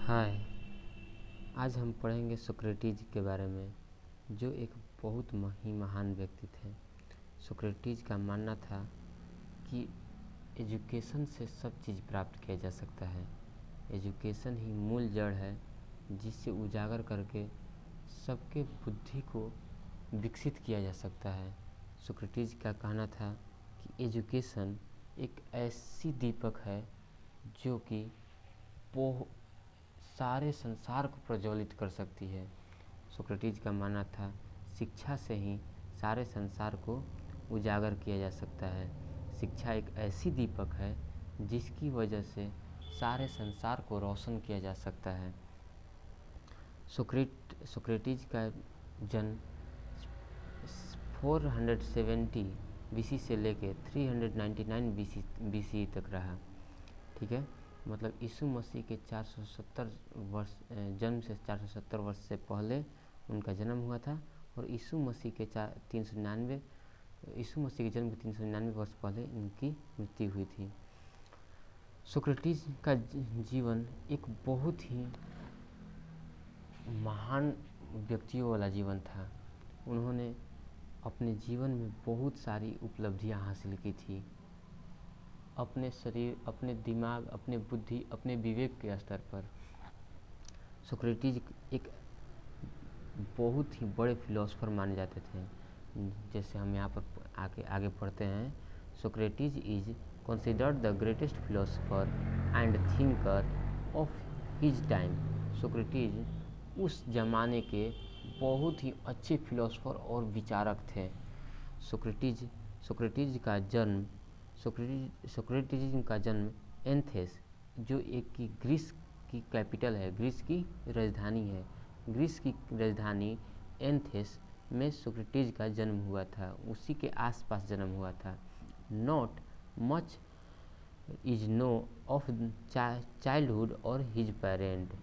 हाय। आज हम पढ़ेंगे सोक्रेटिस के बारे में, जो एक बहुत ही महान व्यक्ति थे। सोक्रेटिस का मानना था कि एजुकेशन से सब चीज़ प्राप्त किया जा सकता है। एजुकेशन ही मूल जड़ है जिससे उजागर करके सबके बुद्धि को विकसित किया जा सकता है। सोक्रेटिस का कहना था कि एजुकेशन एक ऐसी दीपक है जो कि सारे संसार को प्रज्वलित कर सकती है। सोक्रेटिस का मानना था शिक्षा से ही सारे संसार को उजागर किया जा सकता है। शिक्षा एक ऐसी दीपक है जिसकी वजह से सारे संसार को रोशन किया जा सकता है। सोक्रेटिस का जन्म 470 BC से लेके 399 BC तक रहा। ठीक है, मतलब यीशु मसीह के 470 वर्ष जन्म से 470 वर्ष से पहले उनका जन्म हुआ था, और यीशु मसीह के जन्म के 399 वर्ष पहले इनकी मृत्यु हुई थी। सोक्रेटिस का जीवन एक बहुत ही महान व्यक्तियों वाला जीवन था। उन्होंने अपने जीवन में बहुत सारी उपलब्धियां हासिल की थी। अपने शरीर, अपने दिमाग, अपने बुद्धि, अपने विवेक के स्तर पर सोक्रेटिस एक बहुत ही बड़े फिलोसोफर माने जाते थे। जैसे हम यहाँ पर आगे पढ़ते हैं, Socrates is considered the greatest philosopher and thinker of his time. Socrates उस जमाने के बहुत ही अच्छे फिलोसोफर और विचारक थे। सोक्रेटिस का जन्म एथेंस, जो एक की ग्रीस की कैपिटल है, ग्रीस की राजधानी है। ग्रीस की राजधानी एथेंस में सोक्रेटिस का जन्म हुआ था, उसी के आसपास जन्म हुआ था। Not much is known of childhood और हिज पेरेंट।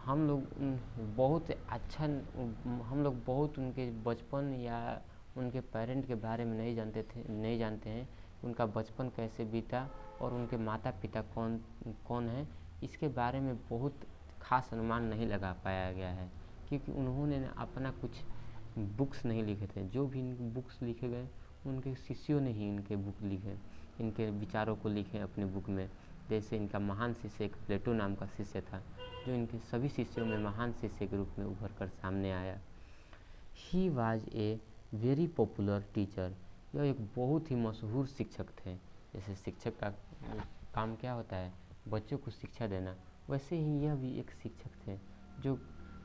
हम लोग बहुत उनके बचपन या उनके पेरेंट के बारे में नहीं जानते हैं। उनका बचपन कैसे बीता और उनके माता पिता कौन है, इसके बारे में बहुत खास अनुमान नहीं लगा पाया गया है, क्योंकि उन्होंने अपना कुछ बुक्स नहीं लिखे थे। जो भी बुक्स लिखे गए उनके शिष्यों ने ही इनके बुक लिखे, इनके विचारों को लिखे अपने बुक में। जैसे इनका महान शिष्य एक प्लेटो नाम का शिष्य था, जो इनके सभी शिष्यों में महान शिष्य के रूप में उभर कर सामने आया। He was a very popular teacher. यह एक बहुत ही मशहूर शिक्षक थे। जैसे शिक्षक का काम क्या होता है, बच्चों को शिक्षा देना, वैसे ही यह भी एक शिक्षक थे जो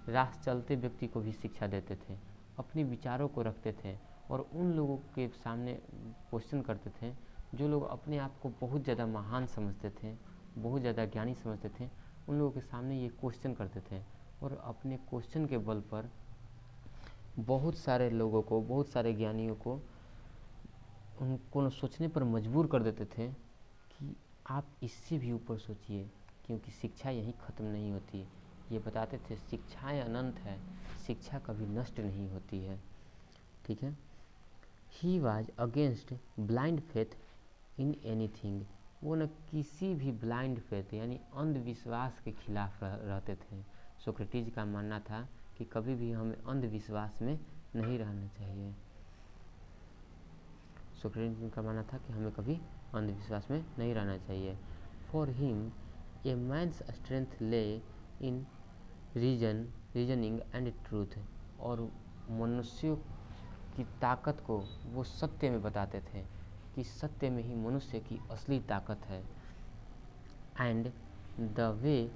राह चलते व्यक्ति को भी शिक्षा देते थे, अपने विचारों को रखते थे और उन लोगों के सामने क्वेश्चन करते थे जो लोग अपने आप को बहुत ज़्यादा महान समझते थे, बहुत ज़्यादा ज्ञानी समझते थे। उन लोगों के सामने ये क्वेश्चन करते थे और अपने क्वेश्चन के बल पर बहुत सारे लोगों को, बहुत सारे ज्ञानियों को उनको सोचने पर मजबूर कर देते थे कि आप इससे भी ऊपर सोचिए, क्योंकि शिक्षा यहीं ख़त्म नहीं होती। ये बताते थे शिक्षाएं अनंत है, शिक्षा कभी नष्ट नहीं होती है। ठीक है। He was against blind faith in anything. वो न किसी भी ब्लाइंड फेथ यानी अंधविश्वास के खिलाफ रहते थे। सोक्रेटिस का मानना था कि कभी भी हमें अंधविश्वास में नहीं रहना चाहिए। सोक्रेटिस का मानना था कि हमें कभी अंधविश्वास में नहीं रहना चाहिए। For him a man's strength lay in reasoning and truth. और मनुष्यों की ताकत को वो सत्य में बताते थे कि सत्य में ही मनुष्य की असली ताकत है। And the way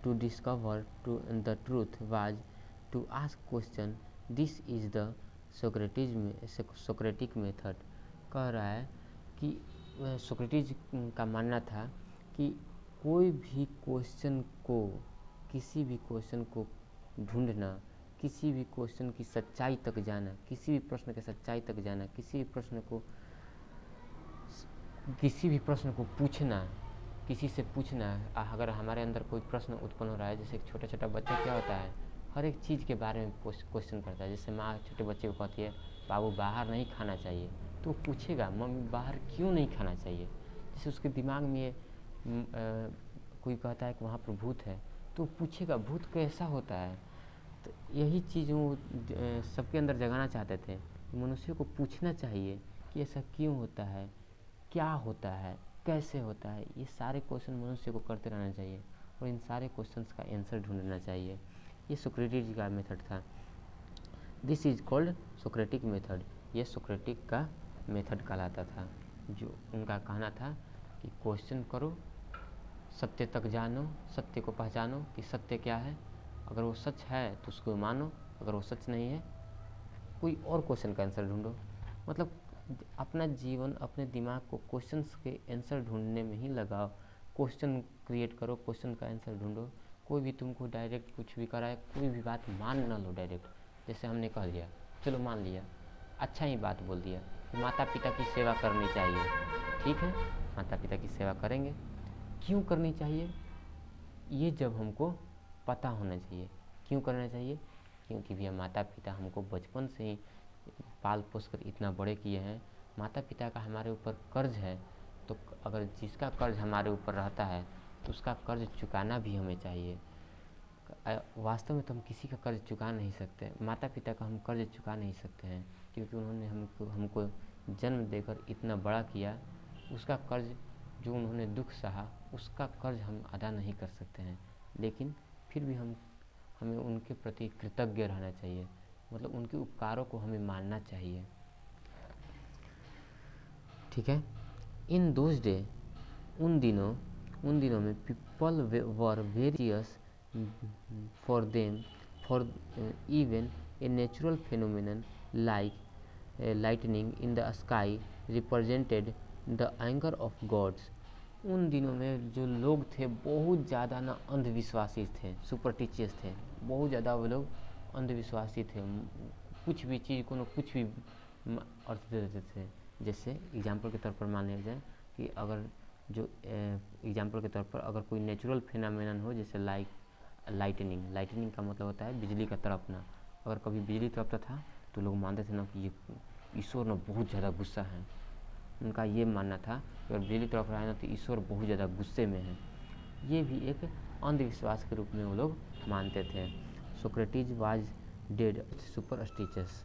to discover the truth was to ask question. This is the Socratic method. कह रहा है कि सोक्रेटिस का मानना था कि कोई भी किसी भी क्वेश्चन को ढूंढना, किसी भी क्वेश्चन की सच्चाई तक जाना, किसी भी प्रश्न की सच्चाई तक जाना, किसी भी प्रश्न को पूछना, किसी से पूछना। अगर हमारे अंदर कोई प्रश्न उत्पन्न हो रहा है, जैसे एक छोटा छोटा बच्चा क्या होता है, हर एक चीज़ के बारे में क्वेश्चन करता है। जैसे माँ छोटे बच्चे को कहती है बाबू बाहर नहीं खाना चाहिए, तो वो पूछेगा मम्मी बाहर क्यों नहीं खाना चाहिए। जैसे उसके दिमाग में कोई कहता है कि वहाँ पर भूत है, तो पूछेगा भूत कैसा होता है। तो यही चीज़ वो सबके अंदर जगाना चाहते थे। मनुष्य को पूछना चाहिए कि ऐसा क्यों होता है, क्या होता है, कैसे होता है। ये सारे क्वेश्चन मनुष्य को करते रहना चाहिए और इन सारे क्वेश्चंस का आंसर ढूंढना चाहिए। ये सोक्रेटिस का मेथड था। This is called Socratic method. ये सोक्रेटिक का मेथड कहलाता था। जो उनका कहना था कि क्वेश्चन करो, सत्य तक जानो, सत्य को पहचानो कि सत्य क्या है। अगर वो सच है तो उसको मानो, अगर वो सच नहीं है कोई और क्वेश्चन का आंसर ढूंढो। मतलब अपना जीवन, अपने दिमाग को क्वेश्चंस के आंसर ढूंढने में ही लगाओ। क्वेश्चन क्रिएट करो, क्वेश्चन का आंसर ढूंढो। कोई भी तुमको डायरेक्ट कुछ भी कराए, कोई भी बात मान ना लो डायरेक्ट। जैसे हमने कह दिया, चलो मान लिया, अच्छा ही बात बोल दिया, माता पिता की सेवा करनी चाहिए। ठीक है, माता पिता की सेवा करेंगे। क्यों करनी चाहिए, ये जब हमको पता होना चाहिए। क्यों करना चाहिए? क्योंकि भैया माता पिता हमको बचपन से ही पाल पोस कर इतना बड़े किए हैं। माता पिता का हमारे ऊपर कर्ज है, तो अगर जिसका कर्ज हमारे ऊपर रहता है तो उसका कर्ज चुकाना भी हमें चाहिए। वास्तव में तो हम किसी का कर्ज चुका नहीं सकते, माता पिता का हम कर्ज चुका नहीं सकते हैं, क्योंकि उन्होंने हमको जन्म देकर इतना बड़ा किया। उसका कर्ज, जो उन्होंने दुख सहा, उसका कर्ज हम अदा नहीं कर सकते हैं। लेकिन फिर भी हमें उनके प्रति कृतज्ञ रहना चाहिए। मतलब उनके उपकारों को हमें मानना चाहिए। ठीक है। इन दोज डे, उन दिनों में people were various for them, for even a natural phenomenon like lightning in the sky represented the anger of gods. उन दिनों में जो लोग थे बहुत ज़्यादा ना अंधविश्वासी थे, सुपरस्टिशियस थे। बहुत ज़्यादा वो लोग अंधविश्वासी थे। कुछ भी चीज़ को कुछ भी अर्थ दे देते थे। जैसे एग्जाम्पल के तौर पर मान लिया जाए कि अगर जो एग्जाम्पल के तौर पर अगर कोई नेचुरल फिनोमेनन हो, जैसे लाइटनिंग का मतलब होता है बिजली का तड़पना। अगर कभी बिजली तड़पता था तो लोग मानते थे ना कि ये ईश्वर ना बहुत ज़्यादा गुस्सा है। उनका ये मानना था कि अगर बिजली तड़प रहा है ना तो ईश्वर बहुत ज़्यादा गुस्से में है। ये भी एक अंधविश्वास के रूप में वो लोग मानते थे। Socrates was dead superstitions.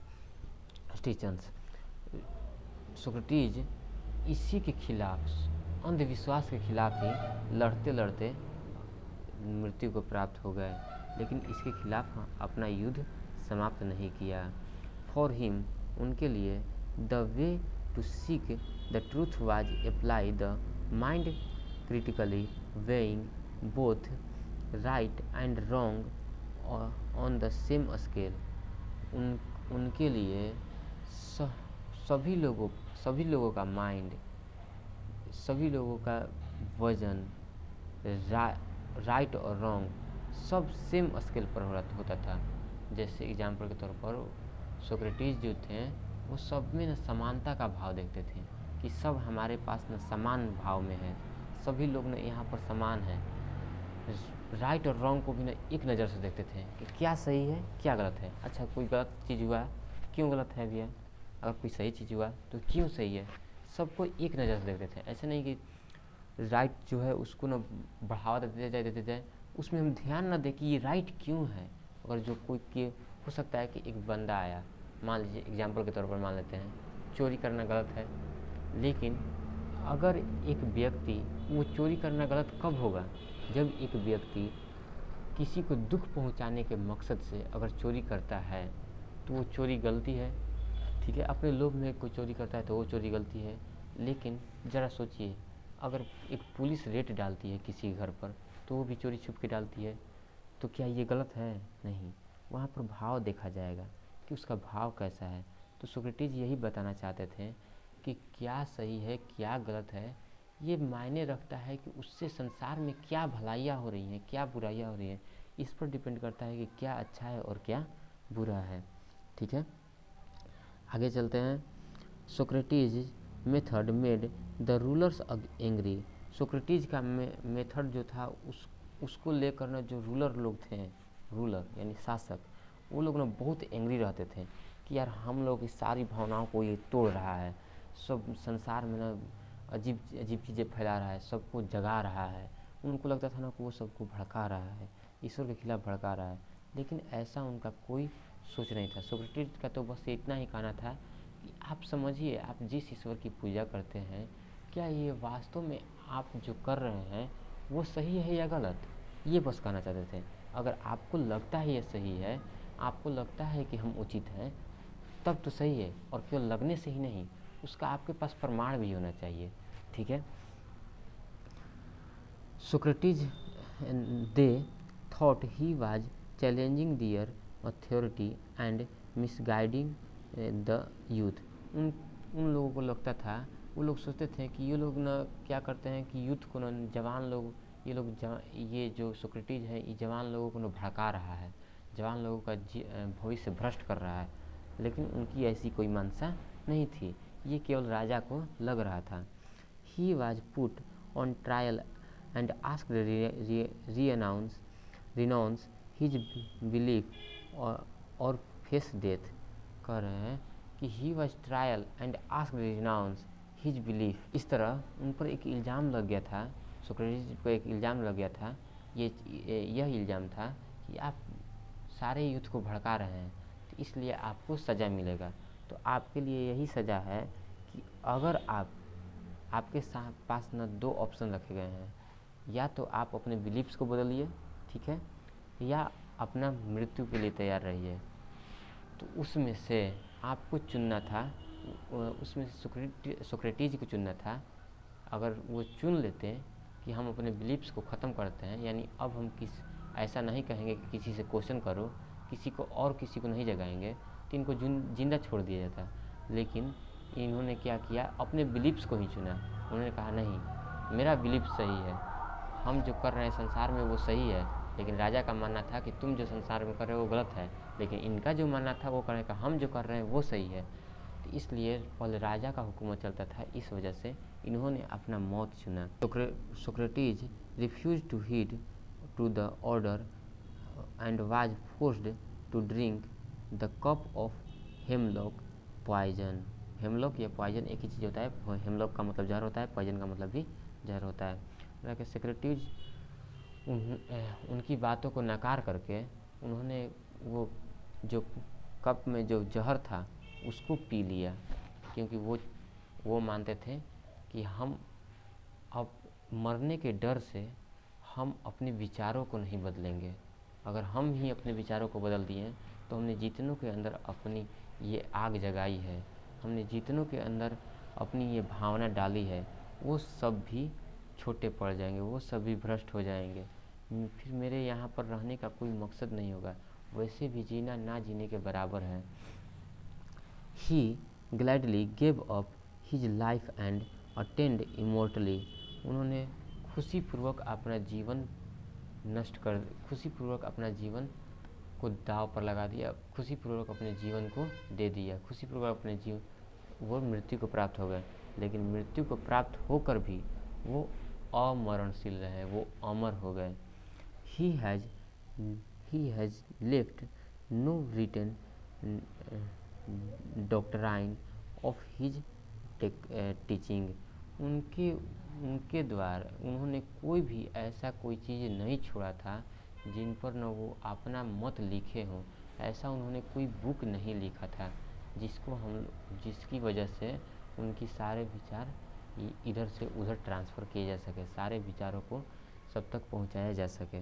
Socrates इसी के खिलाफ, अंधविश्वास के खिलाफ ही लड़ते लड़ते मृत्यु को प्राप्त हो गए। लेकिन इसके खिलाफ अपना युद्ध समाप्त नहीं किया। फॉर हिम, उनके लिए the way to seek the truth was apply the mind critically, weighing both right and wrong on the same scale. उनके लिए सभी लोगों का माइंड, सभी लोगों का वजन, राइट और रॉन्ग सब सेम स्केल पर होता था। जैसे एग्जाम्पल के तौर पर सोक्रेटिस जो थे वो सब में न समानता का भाव देखते थे कि सब हमारे पास न समान भाव में है, सभी लोग न यहाँ पर समान है। राइट और रॉन्ग को भी न एक नज़र से देखते थे कि क्या सही है क्या गलत है। अच्छा कोई गलत चीज़ हुआ, क्यों गलत है भैया? अगर कोई सही चीज़ हुआ तो क्यों सही है? सबको एक नज़र से देखते थे। ऐसे नहीं कि राइट जो है उसको ना बढ़ावा देते जाए, उसमें हम ध्यान ना दें कि ये राइट क्यों है। अगर जो कोई के हो सकता है कि एक बंदा आया, मान लीजिए एग्जाम्पल के तौर पर मान लेते हैं, चोरी करना गलत है। लेकिन अगर एक व्यक्ति, वो चोरी करना गलत कब होगा? जब एक व्यक्ति किसी को दुख पहुंचाने के मकसद से अगर चोरी करता है तो वो चोरी गलती है। ठीक है, अपने लोभ में कोई चोरी करता है तो वो चोरी गलती है। लेकिन ज़रा सोचिए, अगर एक पुलिस रेड डालती है किसी घर पर तो वो भी चोरी छुप के डालती है, तो क्या ये गलत है? नहीं, वहाँ पर भाव देखा जाएगा कि उसका भाव कैसा है। तो सोक्रेटिस यही बताना चाहते थे कि क्या सही है क्या गलत है, ये मायने रखता है कि उससे संसार में क्या भलाइयाँ हो रही हैं क्या बुराइयाँ हो रही हैं। इस पर डिपेंड करता है कि क्या अच्छा है और क्या बुरा है। ठीक है, आगे चलते हैं। Socrates method made the rulers angry. Socrates का मेथड जो था उसको लेकर ना जो रूलर लोग थे, रूलर यानी शासक, वो लोग ना बहुत एंग्री रहते थे कि यार हम लोग की सारी भावनाओं को ये तोड़ रहा है, सब संसार में ना अजीब अजीब चीज़ें फैला रहा है, सबको जगा रहा है। उनको लगता था ना कि वो सबको भड़का रहा है, ईश्वर के खिलाफ भड़का रहा है। लेकिन ऐसा उनका कोई सोच नहीं था। सोक्रेटिस का तो बस इतना ही कहना था कि आप समझिए, आप जिस ईश्वर की पूजा करते हैं, क्या ये वास्तव में आप जो कर रहे हैं वो सही है या गलत, ये बस कहना चाहते थे। अगर आपको लगता है ये सही है, आपको लगता है कि हम उचित हैं, तब तो सही है, और केवल लगने से ही नहीं, उसका आपके पास प्रमाण भी होना चाहिए। ठीक है। Socrates, they thought he was challenging their authority and misguiding the youth. उन लोगों को लगता था, वो लोग सोचते थे कि ये लोग ना क्या करते हैं कि यूथ को ना, जवान लोग, ये जो सोक्रेटिस है, ये जवान लोगों को ना भड़का रहा है, जवान लोगों का भविष्य भ्रष्ट कर रहा है। लेकिन उनकी ऐसी कोई मंशा नहीं थी, ये केवल राजा को लग रहा था। He was put on trial and asked to renounce his belief or face death। कह रहे हैं कि he was trial and asked to renounce his belief। इस तरह उन पर एक इल्ज़ाम लग गया था, सोक्रेटिस को एक इल्ज़ाम लग गया था। यह इल्ज़ाम था कि आप सारे यूथ को भड़का रहे हैं, तो इसलिए आपको सज़ा मिलेगा। तो आपके लिए यही सज़ा है कि अगर आपके पास ना दो ऑप्शन रखे गए हैं, या तो आप अपने बिलीफ्स को बदलिए, ठीक है, या अपना मृत्यु के लिए तैयार रहिए। तो उसमें से आपको चुनना था, उसमें से सोक्रेटिस को चुनना था। अगर वो चुन लेते कि हम अपने बिलीफ्स को ख़त्म करते हैं, यानी अब हम ऐसा नहीं कहेंगे कि किसी से क्वेश्चन करो, किसी को नहीं जगाएंगे, तो इनको जिंदा छोड़ दिया जाता। लेकिन इन्होंने क्या किया, अपने बिलीफ्स को ही चुना। उन्होंने कहा नहीं, मेरा बिलीफ सही है, हम जो कर रहे हैं संसार में वो सही है। लेकिन राजा का मानना था कि तुम जो संसार में कर रहे हो वो गलत है, लेकिन इनका जो मानना था वो करने का, हम जो कर रहे हैं वो सही है। तो इसलिए पहले राजा का हुकूमत चलता था, इस वजह से इन्होंने अपना मौत चुना। Socrates refuse to heed to the order and was forced to drink the cup of hemlock poison. Hemlock या पॉइजन एक ही चीज़ होता है। हेमलॉक का मतलब जहर होता है, पॉइजन का मतलब भी जहर होता है। सोक्रेटिस उनकी बातों को नकार करके उन्होंने वो जो कप में जो जहर था उसको पी लिया, क्योंकि वो मानते थे कि हम अब मरने के डर से हम अपने विचारों को नहीं बदलेंगे। अगर हम ही अपने विचारों को बदल दिए तो हमने जितनों के अंदर अपनी ये आग जगाई है, हमने जितनों के अंदर अपनी ये भावना डाली है, वो सब भी छोटे पड़ जाएंगे, वो सभी भ्रष्ट हो जाएंगे। फिर मेरे यहाँ पर रहने का कोई मकसद नहीं होगा, वैसे भी जीना ना जीने के बराबर है। He gladly gave up his life and attained immortality। उन्होंने खुशीपूर्वक अपना जीवन को दाव पर लगा दिया, खुशीपूर्वक अपने जीवन को दे दिया, खुशीपूर्वक अपने वो मृत्यु को प्राप्त हो गए। लेकिन मृत्यु को प्राप्त होकर भी वो अमरणशील रहे, वो अमर हो गए। He has left no written doctrine of his teaching। उनके द्वारा उन्होंने कोई भी ऐसा कोई चीज़ नहीं छोड़ा था जिन पर न वो अपना मत लिखे हों। ऐसा उन्होंने कोई बुक नहीं लिखा था जिसकी वजह से उनकी सारे विचार इधर से उधर ट्रांसफ़र किए जा सके, सारे विचारों को सब तक पहुंचाया जा सके।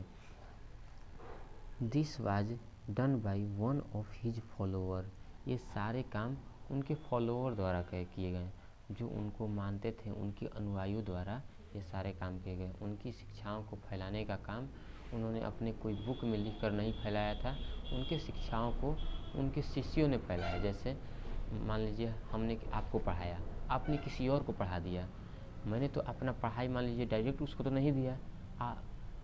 This was done by one of his follower. ये सारे काम उनके फॉलोअर द्वारा किए गए, जो उनको मानते थे, उनके अनुयायियों द्वारा ये सारे काम किए गए। उनकी शिक्षाओं को फैलाने का काम उन्होंने अपने कोई बुक में लिख कर नहीं फैलाया था, उनके शिक्षाओं को उनके शिष्यों ने फैलाया। जैसे मान लीजिए हमने आपको पढ़ाया, आपने किसी और को पढ़ा दिया। मैंने तो अपना पढ़ाई मान लीजिए डायरेक्ट उसको तो नहीं दिया,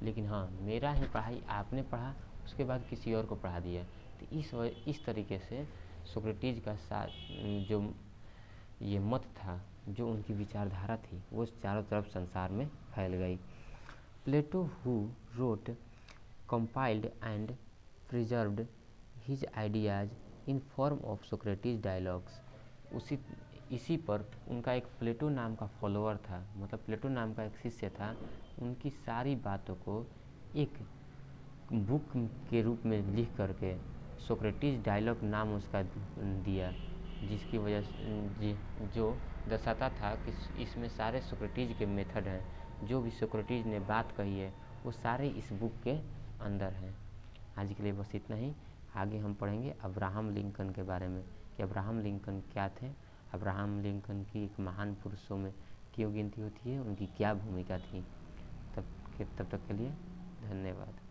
लेकिन हाँ, मेरा ही पढ़ाई आपने पढ़ा, उसके बाद किसी और को पढ़ा दिया। तो इस तरीके से सोक्रेटिस का जो ये मत था, जो उनकी विचारधारा थी, वो चारों तरफ संसार में फैल गई। Plato who wrote compiled and preserved his ideas in form of Socrates dialogues। इसी पर उनका एक प्लेटो नाम का फॉलोअर था, मतलब प्लेटो नाम का एक शिष्य था। उनकी सारी बातों को एक बुक के रूप में लिख करके सोक्रेटिस डायलॉग नाम उसका दिया, जिसकी वजह से जो दर्शाता था कि इसमें सारे सोक्रेटिस के मेथड हैं, जो भी सोक्रेटिस ने बात कही है वो सारे इस बुक के अंदर हैं। आज के लिए बस इतना ही। आगे हम पढ़ेंगे अब्राहम लिंकन के बारे में कि अब्राहम लिंकन क्या थे, अब्राहम लिंकन की एक महान पुरुषों में क्यों गिनती होती है, उनकी क्या भूमिका थी। तब तक के लिए धन्यवाद।